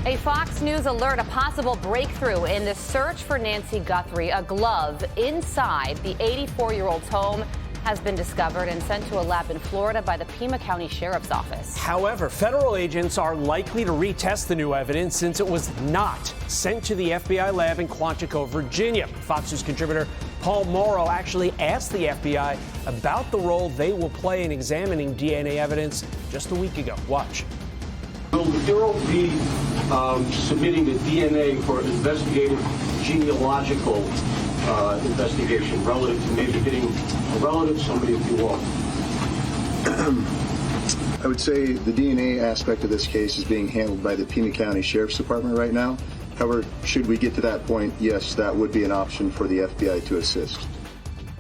A Fox News alert, a possible breakthrough in the search for Nancy Guthrie. A glove inside the 84-year-old's home has been discovered and sent to a lab in Florida by the Pima County Sheriff's Office. However, federal agents are likely to retest the new evidence since it was not sent to the FBI lab in Quantico, Virginia. Fox News contributor Paul Morrow actually asked the FBI about the role they will play in examining DNA evidence just a week ago. Watch. Will the Bureau be submitting the DNA for investigative genealogical investigation relative to maybe getting a relative, somebody if you want? I would say the DNA aspect of this case is being handled by the Pima County Sheriff's Department right now. However, should we get to that point, yes, that would be an option for the FBI to assist.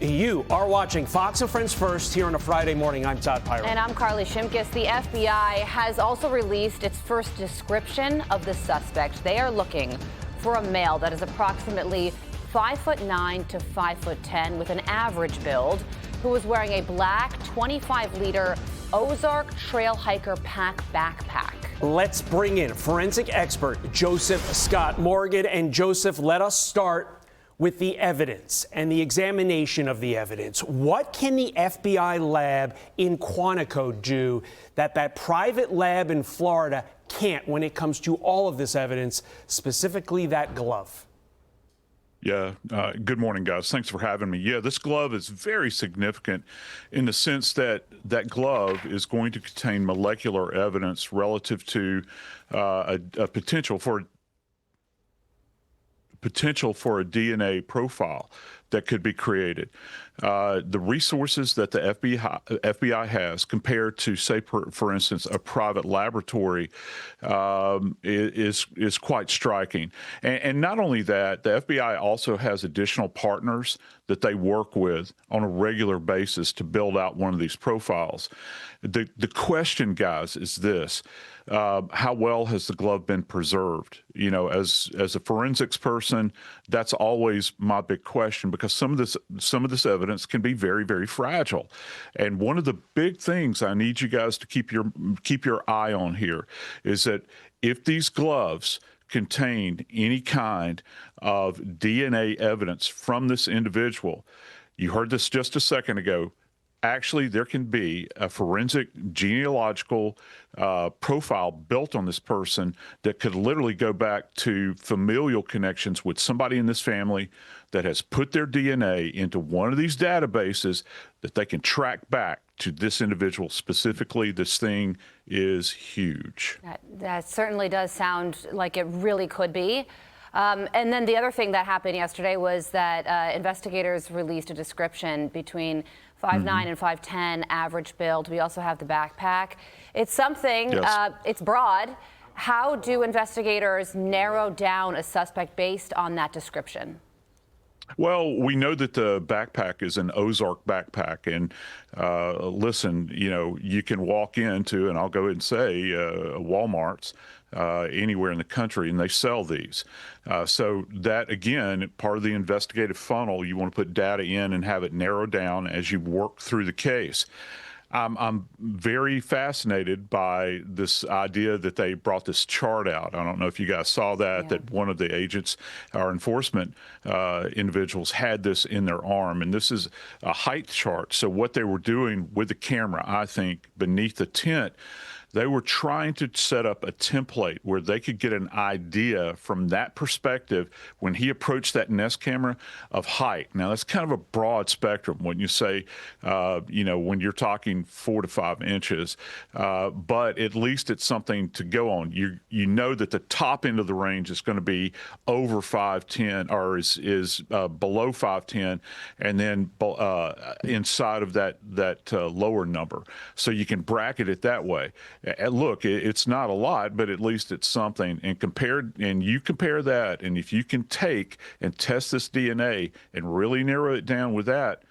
You are watching Fox and Friends First here on a Friday morning. I'm Todd Pyro. And I'm Carly Shimkus. The FBI has also released its first description of the suspect. They are looking for a male that is approximately 5'9" to 5'10" with an average build, who was wearing a black 25-liter Ozark Trail Hiker Pack backpack. Let's bring in forensic expert Joseph Scott Morgan. And Joseph, let us start with the evidence and the examination of the evidence. What can the FBI lab in Quantico do that private lab in Florida can't when it comes to all of this evidence, specifically that glove? Yeah, good morning, guys. Thanks for having me. Yeah, this glove is very significant in the sense that that glove is going to contain molecular evidence relative to a potential for a DNA profile that could be created. The resources that the FBI has compared to, say, for instance, a private laboratory is quite striking. And not only that, the FBI also has additional partners that they work with on a regular basis to build out one of these profiles. The question, guys, is this. How well has the glove been preserved? You know, as a forensics person, that's always my big question, because some of this evidence can be very, very fragile. And one of the big things I need you guys to keep your eye on here is that if these gloves contain any kind of DNA evidence from this individual, you heard this just a second ago, actually, there can be a forensic genealogical profile built on this person that could literally go back to familial connections with somebody in this family that has put their DNA into one of these databases that they can track back to this individual specifically. This thing is huge. That certainly does sound like it really could be. And then the other thing that happened yesterday was that investigators released a description between 5'9" and 5'10", average build. We also have the backpack. It's something, yes. It's broad. How do investigators narrow down a suspect based on that description? Well, we know that the backpack is an Ozark backpack. And listen, you know, you can walk into, and I'll go ahead and say, Walmart's anywhere in the country, and they sell these. So that, again, part of the investigative funnel, you want to put data in and have it narrowed down as you work through the case. I'm very fascinated by this idea that they brought this chart out. I don't know if you guys saw that, that one of the agents or enforcement individuals had this in their arm. And this is a height chart. So what they were doing with the camera, I think, beneath the tent, they were trying to set up a template where they could get an idea from that perspective when he approached that Nest camera of height. Now, that's kind of a broad spectrum when you say, you know, when you're talking 4 to 5 inches, but at least it's something to go on. You know that the top end of the range is going to be over 5'10", or is below 5'10", and then inside of that lower number. So you can bracket it that way. Look, it's not a lot, but at least it's something. And you compare that, and if you can take and test this DNA and really narrow it down with that,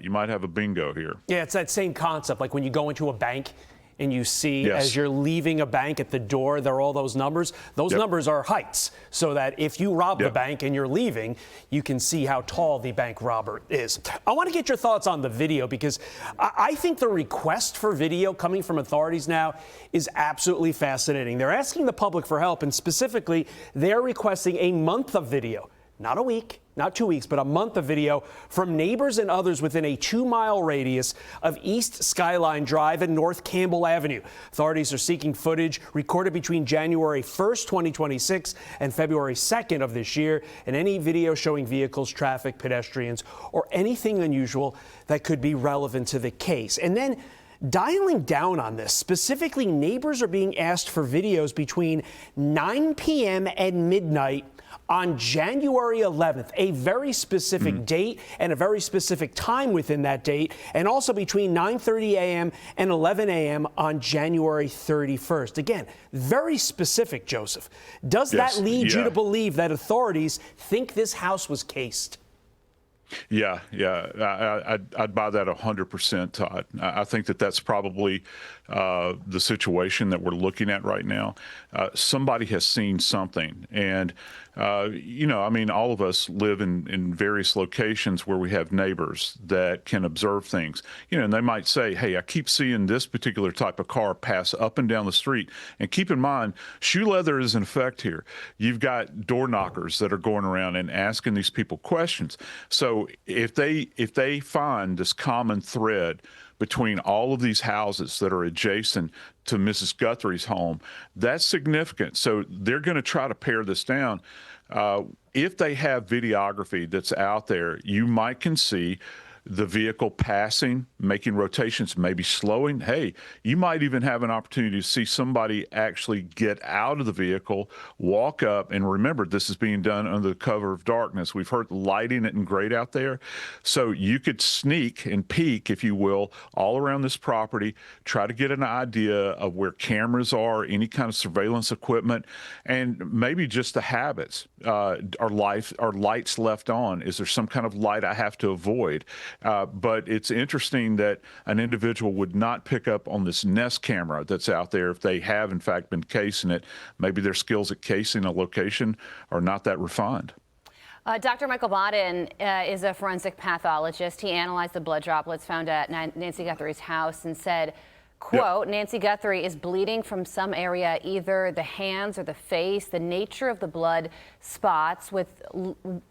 you might have a bingo here. Yeah, it's that same concept. Like when you go into a bank and you see Yes. as you're leaving a bank at the door, there are all those numbers. Those numbers are heights, so that if you rob the bank and you're leaving, you can see how tall the bank robber is. I want to get your thoughts on the video, because I think the request for video coming from authorities now is absolutely fascinating. They're asking the public for help, and specifically, they're requesting a month of video. Not a week, not 2 weeks, but a month of video from neighbors and others within a 2-mile radius of East Skyline Drive and North Campbell Avenue. Authorities are seeking footage recorded between January 1st, 2026 and February 2nd of this year, and any video showing vehicles, traffic, pedestrians, or anything unusual that could be relevant to the case. And then dialing down on this, specifically, neighbors are being asked for videos between 9 p.m. and midnight on January 11th, a very specific date and a very specific time within that date, and also between 9:30 a.m. and 11 a.m. on January 31st. Again, very specific, Joseph. Does that lead you to believe that authorities think this house was cased? Yeah. I'd buy that 100%, Todd. I think that that's probably the situation that we're looking at right now. Somebody has seen something. And, I mean, all of us live in various locations where we have neighbors that can observe things. And they might say, hey, I keep seeing this particular type of car pass up and down the street. And keep in mind, shoe leather is in effect here. You've got door knockers that are going around and asking these people questions. So if they find this common thread between all of these houses that are adjacent to Mrs. Guthrie's home, that's significant. So they're going to try to pare this down. If they have videography that's out there, you might can see the vehicle passing, making rotations, maybe slowing. Hey, you might even have an opportunity to see somebody actually get out of the vehicle, walk up, and remember, this is being done under the cover of darkness. We've heard lighting isn't great out there. So you could sneak and peek, if you will, all around this property, try to get an idea of where cameras are, any kind of surveillance equipment, and maybe just the habits. Are lights left on? Is there some kind of light I have to avoid? But it's interesting that an individual would not pick up on this Nest camera that's out there if they have, in fact, been casing it. Maybe their skills at casing a location are not that refined. Dr. Michael Bodden is a forensic pathologist. He analyzed the blood droplets found at Nancy Guthrie's house and said, quote, Nancy Guthrie is bleeding from some area, either the hands or the face. The nature of the blood spots with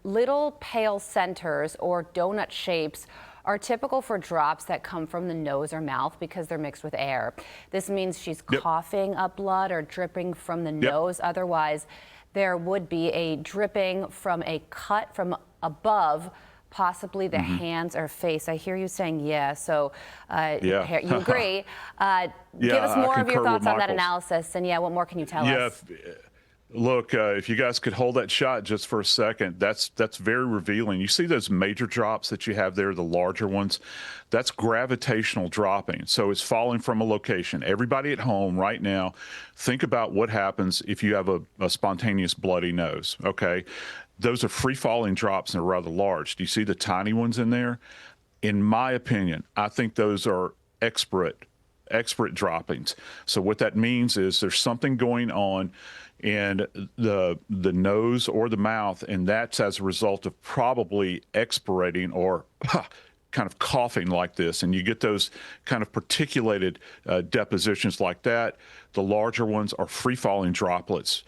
little pale centers or donut shapes are typical for drops that come from the nose or mouth because they're mixed with air. This means she's coughing up blood or dripping from the nose. Otherwise, there would be a dripping from a cut from above, possibly the hands or face. I hear you saying so you agree. Give us more of your thoughts on that analysis, and what more can you tell us? Look, if you guys could hold that shot just for a second, that's very revealing. You see those major drops that you have there, the larger ones? That's gravitational dropping. So it's falling from a location. Everybody at home right now, think about what happens if you have a spontaneous bloody nose, okay? Those are free-falling drops and are rather large. Do you see the tiny ones in there? In my opinion, I think those are expert droppings. So what that means is there's something going on in the nose or the mouth, and that's as a result of probably expirating or kind of coughing like this, and you get those kind of particulated depositions like that. The larger ones are free-falling droplets,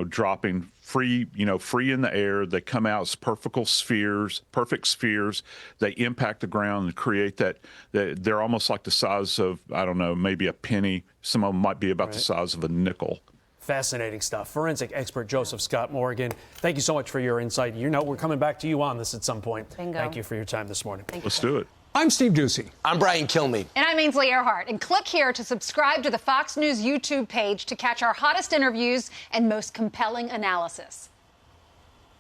dropping free in the air. They come out as perfect spheres. They impact the ground and create that. They're almost like the size of, I don't know, maybe a penny. Some of them might be about the size of a nickel. Fascinating stuff. Forensic expert Joseph Scott Morgan, thank you so much for your insight. We're coming back to you on this at some point. Bingo. Thank you for your time this morning. Let's do it. I'm Steve Ducey. I'm Brian Kilmeade. And I'm Ainsley Earhart. And click here to subscribe to the Fox News YouTube page to catch our hottest interviews and most compelling analysis.